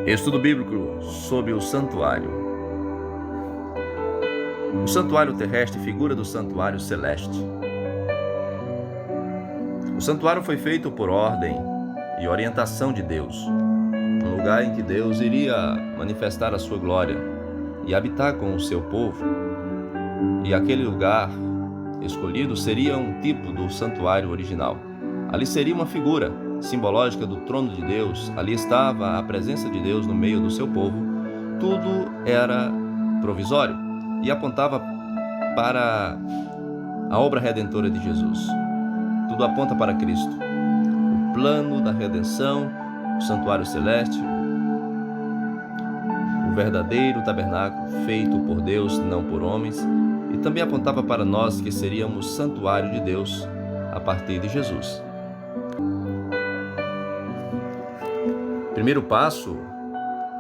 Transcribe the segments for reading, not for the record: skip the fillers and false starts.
Estudo bíblico sobre o santuário. O santuário terrestre figura do santuário celeste. O santuário foi feito por ordem e orientação de Deus, um lugar em que Deus iria manifestar a sua glória e habitar com o seu povo. E aquele lugar escolhido seria um tipo do santuário original. Ali seria uma figura simbológica do trono de Deus. Ali estava a presença de Deus no meio do seu povo. Tudo era provisório e apontava para a obra redentora de Jesus. Tudo aponta para Cristo. O plano da redenção, o santuário celeste, o verdadeiro tabernáculo feito por Deus, não por homens, e também apontava para nós que seríamos santuário de Deus a partir de Jesus. Primeiro passo,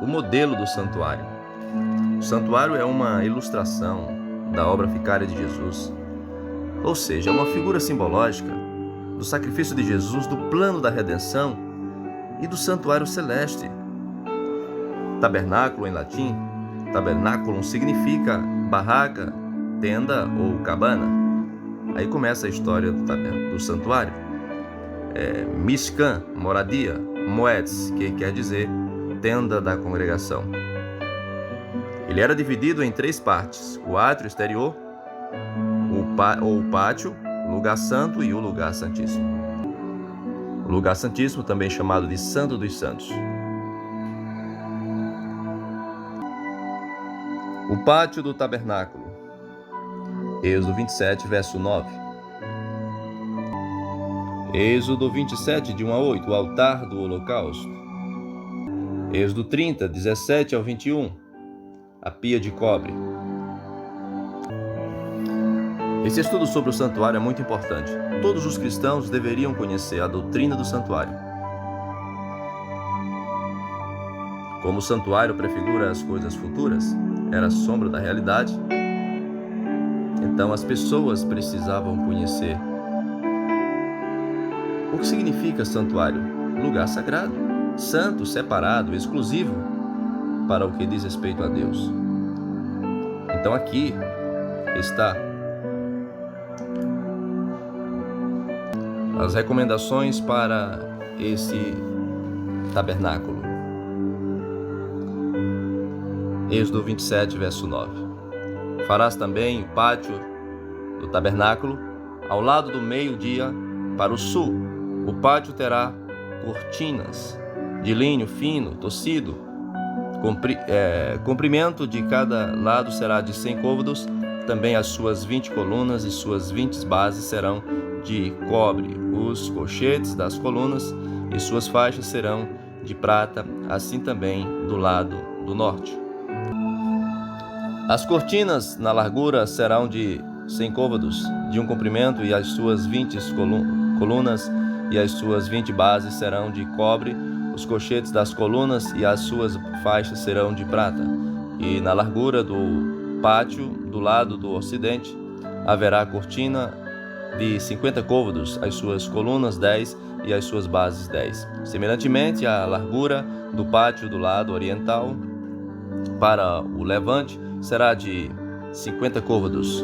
o modelo do santuário. O santuário é uma ilustração da obra vicária de Jesus, ou seja, é uma figura simbológica do sacrifício de Jesus, do plano da redenção e do santuário celeste. Tabernáculo em latim, tabernaculum significa barraca, tenda ou cabana. Aí começa a história do santuário. Mishkan, moradia, moeds, que quer dizer tenda da congregação. Ele era dividido em 3 partes: o átrio exterior, o pátio, o lugar santo e o lugar santíssimo. O lugar santíssimo, também chamado de Santo dos Santos. O pátio do tabernáculo. Êxodo 27, verso 9. Êxodo 27, de 1 a 8, o altar do holocausto. Êxodo 30, 17 ao 21, a pia de cobre. Esse estudo sobre o santuário é muito importante. Todos os cristãos deveriam conhecer a doutrina do santuário. Como o santuário prefigura as coisas futuras, era a sombra da realidade, então as pessoas precisavam conhecer o que significa santuário. Lugar sagrado, santo, separado, exclusivo para o que diz respeito a Deus. Então aqui está as recomendações para esse tabernáculo. Êxodo 27, verso 9. Farás também o pátio do tabernáculo ao lado do meio-dia para o sul. O pátio terá cortinas de linho fino, tecido. Comprimento de cada lado será de 100 côvados. Também as suas 20 colunas e suas 20 bases serão de cobre. Os colchetes das colunas e suas faixas serão de prata, assim também do lado do norte. As cortinas na largura serão de 100 côvados, de um comprimento, e as suas 20 colunas e as suas 20 bases serão de cobre. Os colchetes das colunas e as suas faixas serão de prata. E na largura do pátio, do lado do ocidente, haverá cortina de 50 côvados, as suas colunas 10 e as suas bases 10. Semelhantemente, a largura do pátio do lado oriental para o levante será de 50 côvados,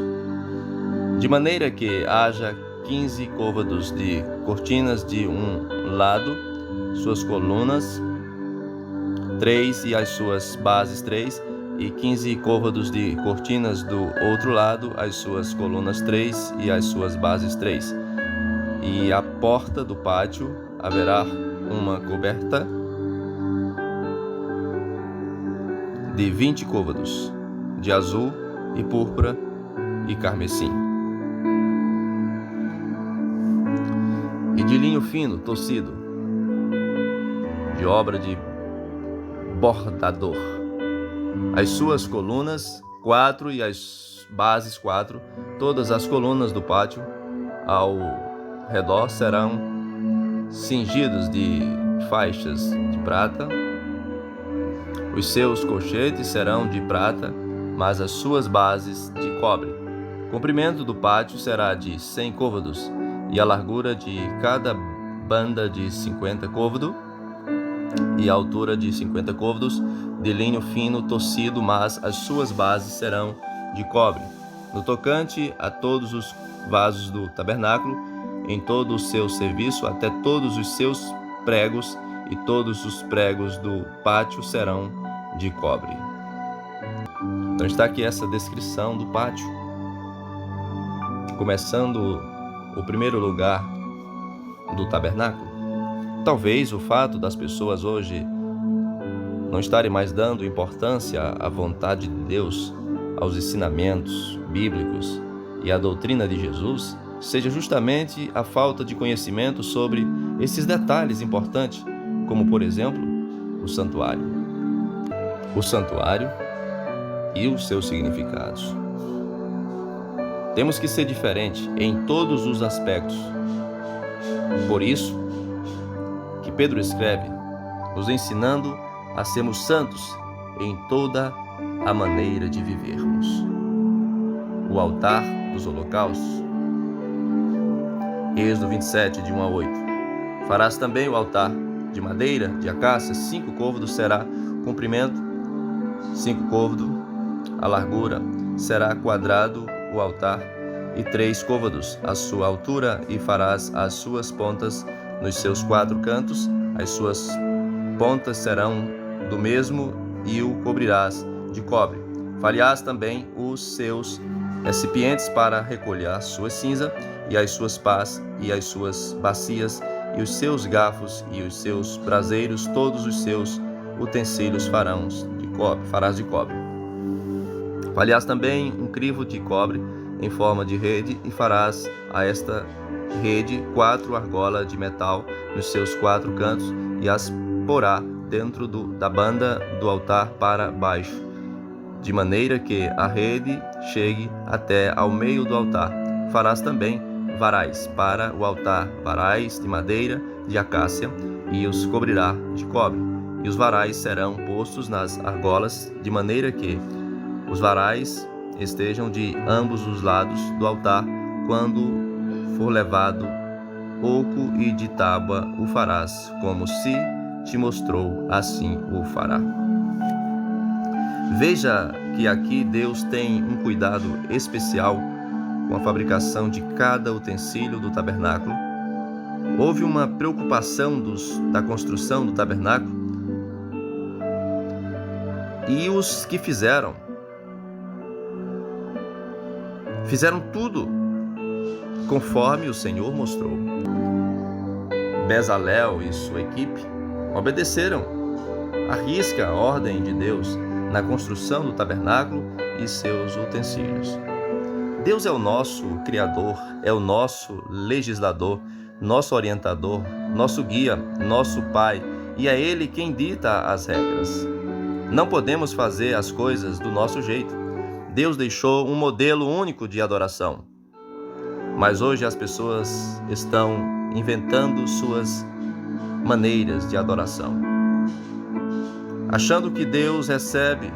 de maneira que haja 15 côvados de cortinas de um lado, suas colunas 3 e as suas bases 3, e 15 côvados de cortinas do outro lado, as suas colunas 3 e as suas bases 3. E à porta do pátio haverá uma coberta de 20 côvados, de azul e púrpura e carmesim, e de linho fino, tecido, de obra de bordador. As suas colunas 4 e as bases 4, todas as colunas do pátio ao redor serão cingidas de faixas de prata. Os seus colchetes serão de prata, mas as suas bases de cobre. O comprimento do pátio será de 100 côvados e a largura de cada banda de 50 côvados, e a altura de 50 côvados, de linho fino tocido, mas as suas bases serão de cobre. No tocante a todos os vasos do tabernáculo, em todo o seu serviço, até todos os seus pregos e todos os pregos do pátio serão de cobre. Então está aqui essa descrição do pátio, começando o primeiro lugar do tabernáculo. Talvez o fato das pessoas hoje não estarem mais dando importância à vontade de Deus, aos ensinamentos bíblicos e à doutrina de Jesus, seja justamente a falta de conhecimento sobre esses detalhes importantes, como, por exemplo, o santuário. O santuário e os seus significados. Temos que ser diferente em todos os aspectos. Por isso que Pedro escreve, nos ensinando a sermos santos em toda a maneira de vivermos. O altar dos holocaustos. Êxodo 27, de 1 a 8. Farás também o altar de madeira, de acácia, 5 côvados será o comprimento, 5 côvados a largura, será quadrado o altar, e 3 côvados a sua altura, e farás as suas pontas nos seus 4 cantos, as suas pontas serão do mesmo, e o cobrirás de cobre. Farás também os seus recipientes para recolher a sua cinza, e as suas pás, e as suas bacias, e os seus garfos, e os seus braseiros, todos os seus utensílios farás de cobre. Farás também um crivo de cobre em forma de rede, e farás a esta rede 4 argolas de metal nos seus 4 cantos, e as porá dentro da banda do altar para baixo, de maneira que a rede chegue até ao meio do altar. Farás também varais para o altar, varais de madeira de acácia, e os cobrirá de cobre. E os varais serão postos nas argolas, de maneira que os varais estejam de ambos os lados do altar. Quando for levado oco e de tábua o farás, como se te mostrou, assim o fará. Veja que aqui Deus tem um cuidado especial com a fabricação de cada utensílio do tabernáculo. Houve uma preocupação da construção do tabernáculo, e os que fizeram tudo conforme o Senhor mostrou. Bezalel e sua equipe obedeceram à risca a ordem de Deus na construção do tabernáculo e seus utensílios. Deus é o nosso Criador, é o nosso legislador, nosso orientador, nosso guia, nosso Pai, e é Ele quem dita as regras. Não podemos fazer as coisas do nosso jeito. Deus deixou um modelo único de adoração. Mas hoje as pessoas estão inventando suas maneiras de adoração, achando que Deus recebe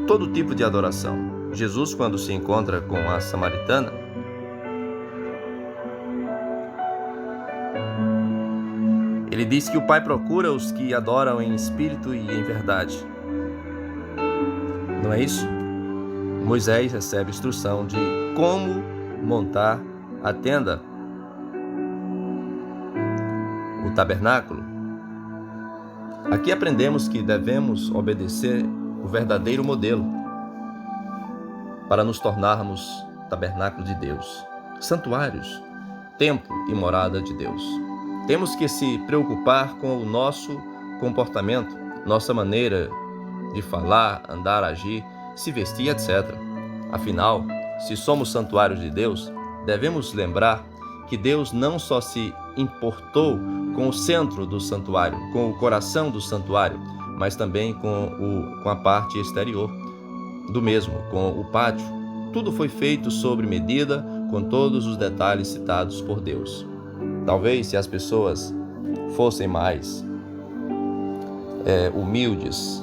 todo tipo de adoração. Jesus, quando se encontra com a samaritana, ele diz que o Pai procura os que adoram em espírito e em verdade. Não é isso? Moisés recebe instrução de como montar a tenda, o tabernáculo. Aqui aprendemos que devemos obedecer o verdadeiro modelo para nos tornarmos tabernáculo de Deus, santuários, templo e morada de Deus. Temos que se preocupar com o nosso comportamento, nossa maneira de falar, andar, agir, se vestir, etc. Afinal, se somos santuários de Deus, devemos lembrar que Deus não só se importou com o centro do santuário, com o coração do santuário, mas também com a parte exterior do mesmo, com o pátio. Tudo foi feito sobre medida, com todos os detalhes citados por Deus. Talvez se as pessoas fossem mais humildes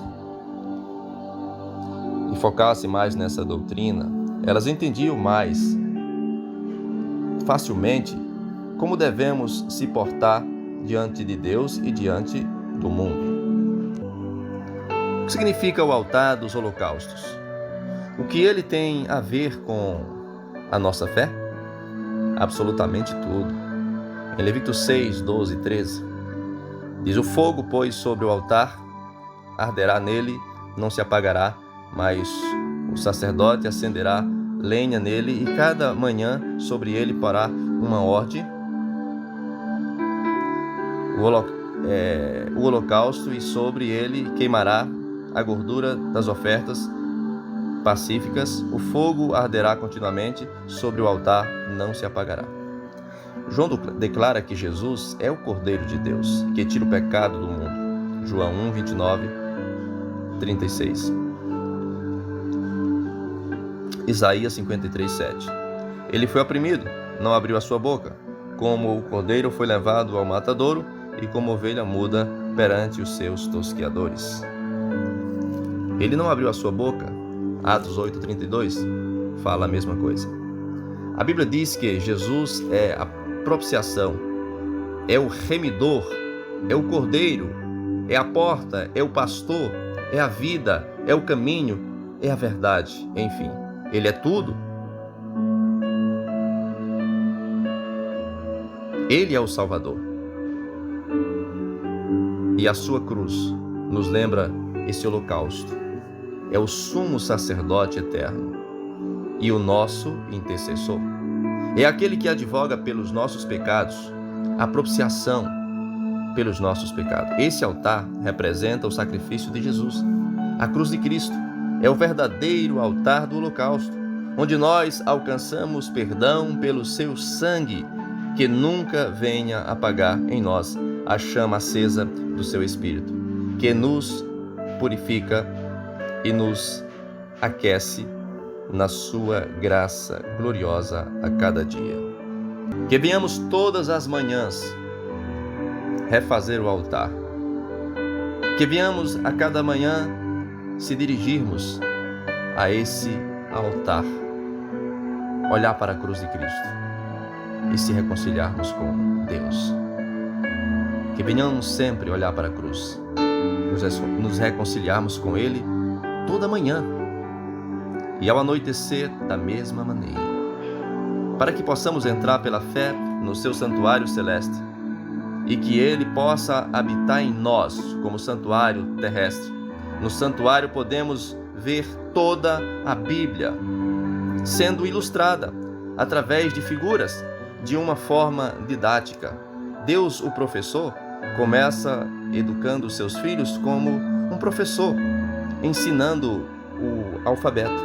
e focassem mais nessa doutrina, elas entendiam mais facilmente como devemos se portar diante de Deus e diante do mundo. O que significa o altar dos holocaustos? O que ele tem a ver com a nossa fé? Absolutamente tudo. Em Levítico 6, 12 e 13, diz: o fogo, pois, sobre o altar, arderá nele, não se apagará, mas o sacerdote acenderá lenha nele, e cada manhã sobre ele porá uma orde, o holocausto, e sobre ele queimará a gordura das ofertas pacíficas. O fogo arderá continuamente sobre o altar, não se apagará. João declara que Jesus é o Cordeiro de Deus, que tira o pecado do mundo. João 1, 29, 36. Isaías 53, 7. Ele foi oprimido, não abriu a sua boca. Como o cordeiro foi levado ao matadouro, e como ovelha muda perante os seus tosqueadores. Ele não abriu a sua boca. Atos 8, 32 fala a mesma coisa. A Bíblia diz que Jesus é a propiciação, é o remidor, é o cordeiro, é a porta, é o pastor, é a vida, é o caminho, é a verdade, enfim, ele é tudo. Ele é o Salvador. E a sua cruz nos lembra esse holocausto. É o sumo sacerdote eterno e o nosso intercessor. É aquele que advoga pelos nossos pecados, a propiciação pelos nossos pecados. Esse altar representa o sacrifício de Jesus. A cruz de Cristo é o verdadeiro altar do holocausto, onde nós alcançamos perdão pelo seu sangue, que nunca venha apagar em nós a chama acesa do seu Espírito, que nos purifica e nos aquece na sua graça gloriosa a cada dia. Que venhamos todas as manhãs refazer o altar. Que venhamos a cada manhã se dirigirmos a esse altar, olhar para a cruz de Cristo e se reconciliarmos com Deus. Que venhamos sempre olhar para a cruz, nos reconciliarmos com Ele toda manhã e ao anoitecer da mesma maneira, para que possamos entrar pela fé no seu santuário celeste e que Ele possa habitar em nós como santuário terrestre. No santuário podemos ver toda a Bíblia sendo ilustrada através de figuras de uma forma didática. Deus, o professor, começa educando seus filhos como um professor, ensinando o alfabeto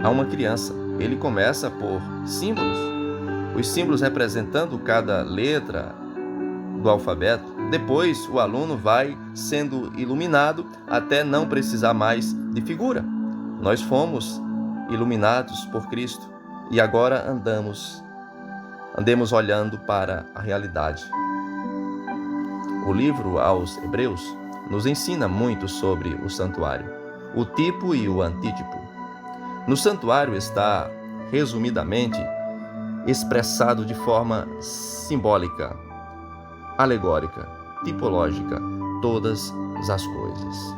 a uma criança. Ele começa por símbolos, os símbolos representando cada letra do alfabeto. Depois o aluno vai sendo iluminado até não precisar mais de figura. Nós fomos iluminados por Cristo e agora andemos olhando para a realidade. O livro aos Hebreus nos ensina muito sobre o santuário, o tipo e o antítipo. No santuário está, resumidamente, expressado de forma simbólica, alegórica, tipológica, todas as coisas.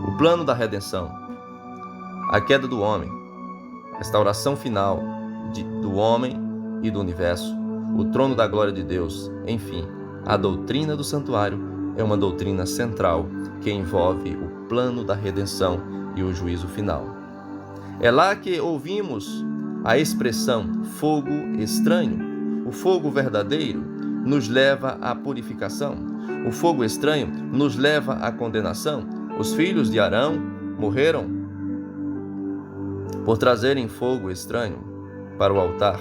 O plano da redenção, a queda do homem, restauração final do homem e do universo, o trono da glória de Deus, enfim, a doutrina do santuário é uma doutrina central que envolve o plano da redenção e o juízo final. É lá que ouvimos a expressão fogo estranho. O fogo verdadeiro nos leva à purificação. O fogo estranho nos leva à condenação. Os filhos de Arão morreram por trazerem fogo estranho para o altar.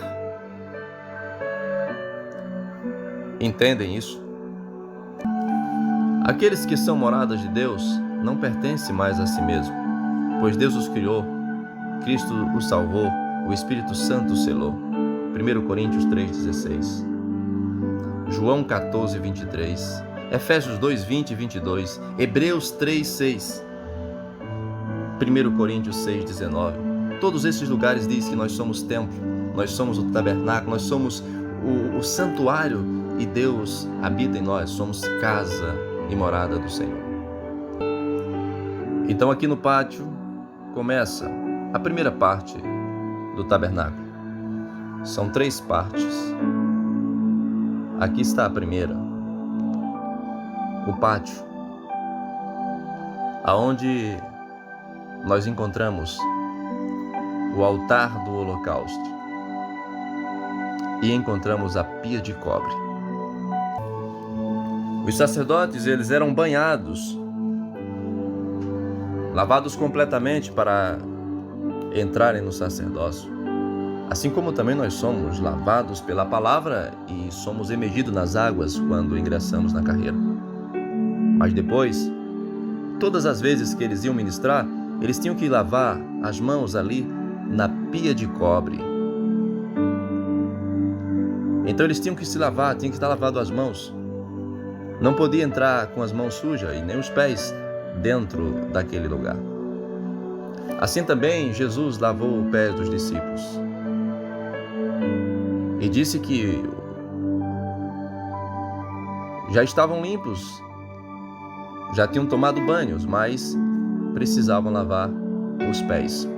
Entendem isso? Aqueles que são moradas de Deus não pertencem mais a si mesmo, pois Deus os criou, Cristo os salvou, o Espírito Santo os selou. 1 Coríntios 3,16, João 14, 23, Efésios 2, 20 e 22, Hebreus 3, 6, 1 Coríntios 6, 19. Todos esses lugares dizem que nós somos templo, nós somos o tabernáculo, nós somos o santuário e Deus habita em nós, somos casa e morada do Senhor. Então aqui no pátio começa a primeira parte do tabernáculo. São 3 partes. Aqui está a primeira, o pátio, aonde nós encontramos o altar do holocausto e encontramos a pia de cobre. Os sacerdotes, eles eram banhados, lavados completamente para entrarem no sacerdócio. Assim como também nós somos lavados pela palavra e somos emergidos nas águas quando ingressamos na carreira. Mas depois, todas as vezes que eles iam ministrar, eles tinham que lavar as mãos ali na pia de cobre. Então eles tinham que se lavar, tinham que estar lavado as mãos. Não podia entrar com as mãos sujas e nem os pés dentro daquele lugar. Assim também Jesus lavou os pés dos discípulos e disse que já estavam limpos, já tinham tomado banhos, mas precisavam lavar os pés.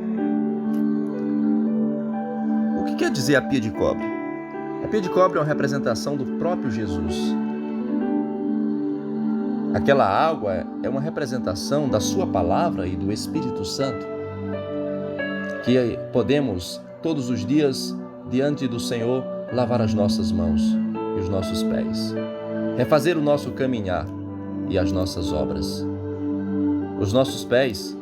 O que quer dizer a pia de cobre? A pia de cobre é uma representação do próprio Jesus. Aquela água é uma representação da sua palavra e do Espírito Santo, que podemos todos os dias diante do Senhor lavar as nossas mãos e os nossos pés, refazer o nosso caminhar e as nossas obras. Os nossos pés,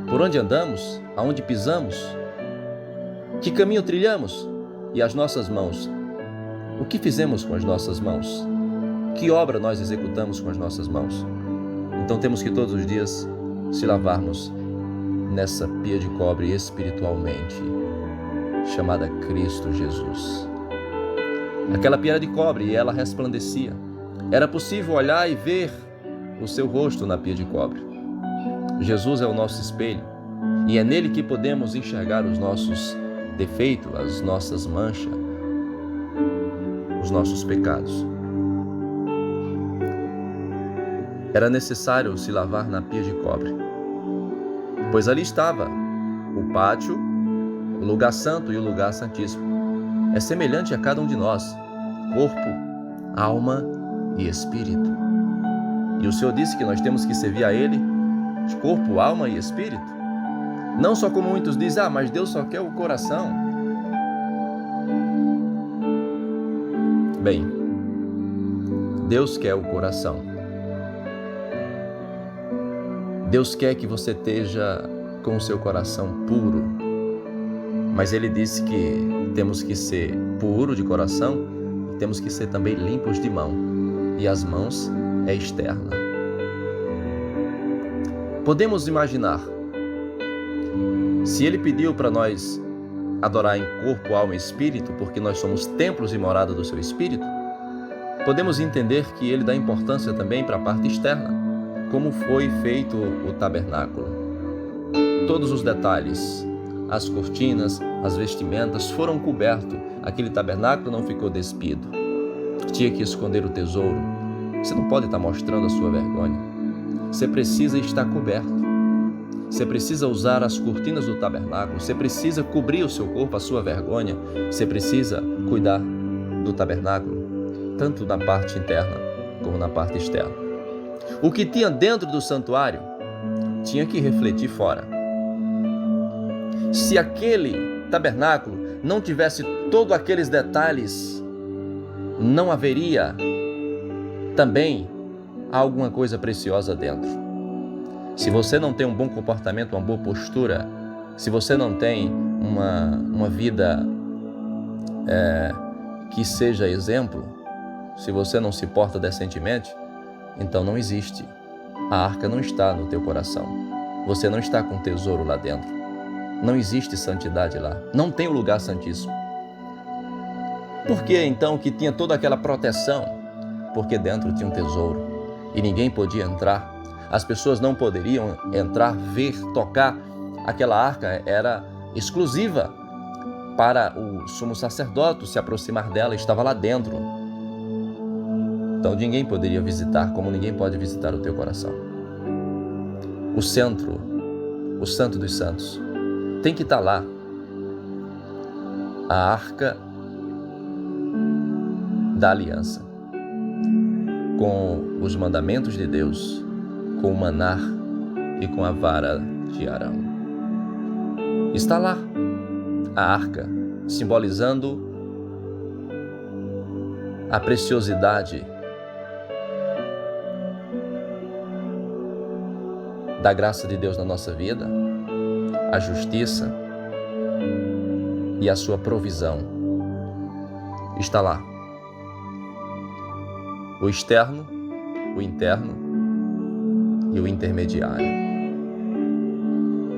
por onde andamos, aonde pisamos, que caminho trilhamos, e as nossas mãos, o que fizemos com as nossas mãos, que obra nós executamos com as nossas mãos. Então temos que todos os dias se lavarmos nessa pia de cobre espiritualmente, chamada Cristo Jesus. Aquela pia de cobre, e ela resplandecia. Era possível olhar e ver o seu rosto na pia de cobre. Jesus é o nosso espelho, e é nele que podemos enxergar os nossos defeitos, as nossas manchas, os nossos pecados. Era necessário se lavar na pia de cobre, pois ali estava o pátio, o lugar santo e o lugar santíssimo. É semelhante a cada um de nós, corpo, alma e espírito. E o Senhor disse que nós temos que servir a Ele de corpo, alma e espírito. Não só como muitos dizem, mas Deus só quer o coração. Bem, Deus quer o coração. Deus quer que você esteja com o seu coração puro. Mas Ele disse que temos que ser puro de coração e temos que ser também limpos de mão. E as mãos é externa. Podemos imaginar, se Ele pediu para nós adorar em corpo, alma e espírito, porque nós somos templos e morada do seu Espírito, podemos entender que Ele dá importância também para a parte externa, como foi feito o tabernáculo. Todos os detalhes, as cortinas, as vestimentas foram cobertos. Aquele tabernáculo não ficou despido. Tinha que esconder o tesouro. Você não pode estar mostrando a sua vergonha. Você precisa estar coberto. Você precisa usar as cortinas do tabernáculo. Você precisa cobrir o seu corpo, a sua vergonha. Você precisa cuidar do tabernáculo, tanto na parte interna como na parte externa. O que tinha dentro do santuário tinha que refletir fora. Se aquele tabernáculo não tivesse todos aqueles detalhes, não haveria também alguma coisa preciosa dentro. Se você não tem um bom comportamento, uma boa postura, se você não tem uma vida que seja exemplo, se você não se porta decentemente, então não existe. A arca não está no teu coração. Você não está com tesouro lá dentro. Não existe santidade lá. Não tem o lugar santíssimo. Por que então que tinha toda aquela proteção? Porque dentro tinha um tesouro e ninguém podia entrar. As pessoas não poderiam entrar, ver, tocar. Aquela arca era exclusiva para o sumo sacerdote se aproximar dela, estava lá dentro. Então ninguém poderia visitar, como ninguém pode visitar o teu coração. O centro, o Santo dos Santos, tem que estar lá. A Arca da Aliança, com os mandamentos de Deus, com o maná e com a vara de Arão. Está lá a arca, simbolizando a preciosidade da graça de Deus na nossa vida, a justiça e a sua provisão. Está lá o externo, o interno e o intermediário.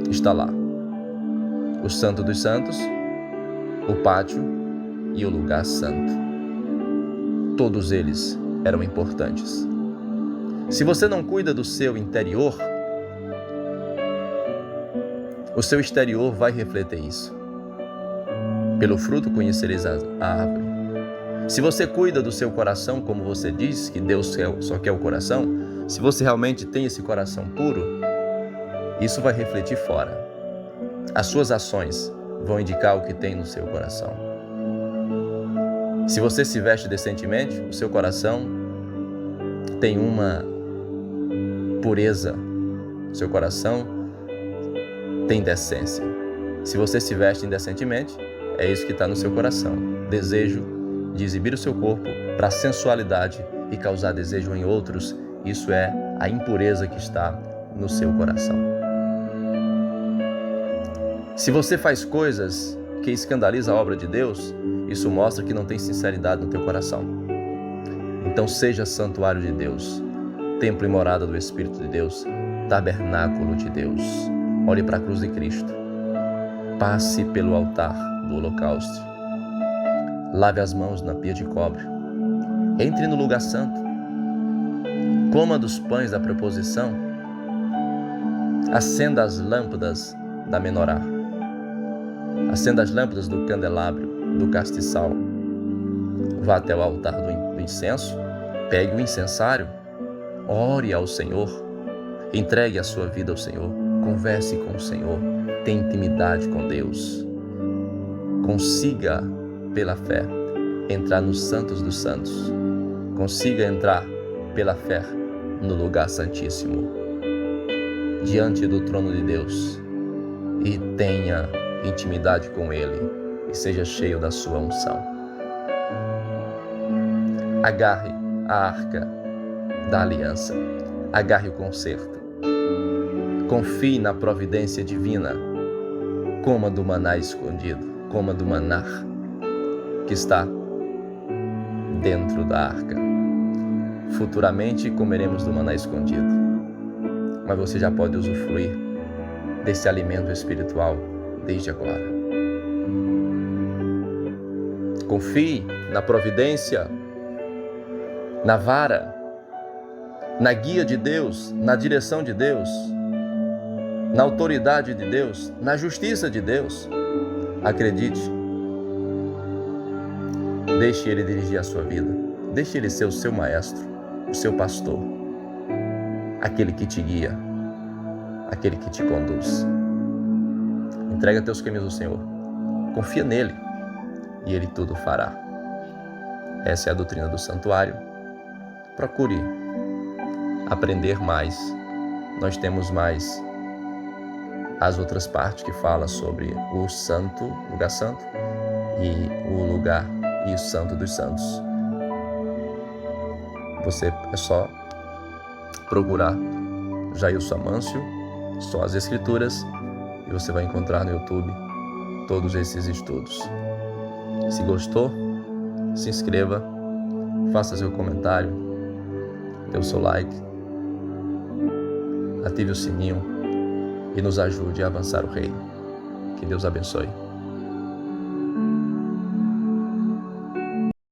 Está lá o Santo dos Santos, o pátio e o lugar santo. Todos eles eram importantes. Se você não cuida do seu interior, o seu exterior vai refletir isso. Pelo fruto conhecereis a árvore. Se você cuida do seu coração, como você diz, que Deus só quer o coração, se você realmente tem esse coração puro, isso vai refletir fora. As suas ações vão indicar o que tem no seu coração. Se você se veste decentemente, o seu coração tem uma pureza. Seu coração tem decência. Se você se veste indecentemente, é isso que está no seu coração. Desejo de exibir o seu corpo para a sensualidade e causar desejo em outros. Isso é a impureza que está no seu coração. Se você faz coisas que escandalizam a obra de Deus, isso mostra que não tem sinceridade no teu coração. Então seja santuário de Deus, templo e morada do Espírito de Deus, tabernáculo de Deus. Olhe para a cruz de Cristo. Passe pelo altar do holocausto. Lave as mãos na pia de cobre. Entre no lugar santo. Coma dos pães da proposição. Acenda as lâmpadas da menorá. Acenda as lâmpadas do candelabro, do castiçal. Vá até o altar do incenso. Pegue o incensário. Ore ao Senhor. Entregue a sua vida ao Senhor. Converse com o Senhor. Tenha intimidade com Deus. Consiga, pela fé, entrar nos Santos dos Santos. Consiga entrar, pela fé, no lugar santíssimo, diante do trono de Deus, e tenha intimidade com Ele e seja cheio da sua unção. Agarre a arca da aliança. Agarre o concerto. Confie na providência divina. Coma do maná escondido. Coma do maná que está dentro da arca. Futuramente comeremos do maná escondido, mas você já pode usufruir desse alimento espiritual desde agora. Confie na providência, na vara, na guia de Deus, na direção de Deus, na autoridade de Deus, na justiça de Deus. Acredite. Deixe Ele dirigir a sua vida. Deixe Ele ser o seu maestro, o seu pastor, aquele que te guia, aquele que te conduz. Entrega teus caminhos ao Senhor. Confia nele e Ele tudo fará. Essa é a doutrina do santuário. Procure aprender mais. Nós temos mais as outras partes que falam sobre o santo, lugar santo, e o lugar e o Santo dos Santos. Você é só procurar Jailson Amâncio, só as Escrituras, e você vai encontrar no YouTube todos esses estudos. Se gostou, se inscreva, faça seu comentário, dê o seu like, ative o sininho e nos ajude a avançar o reino. Que Deus abençoe.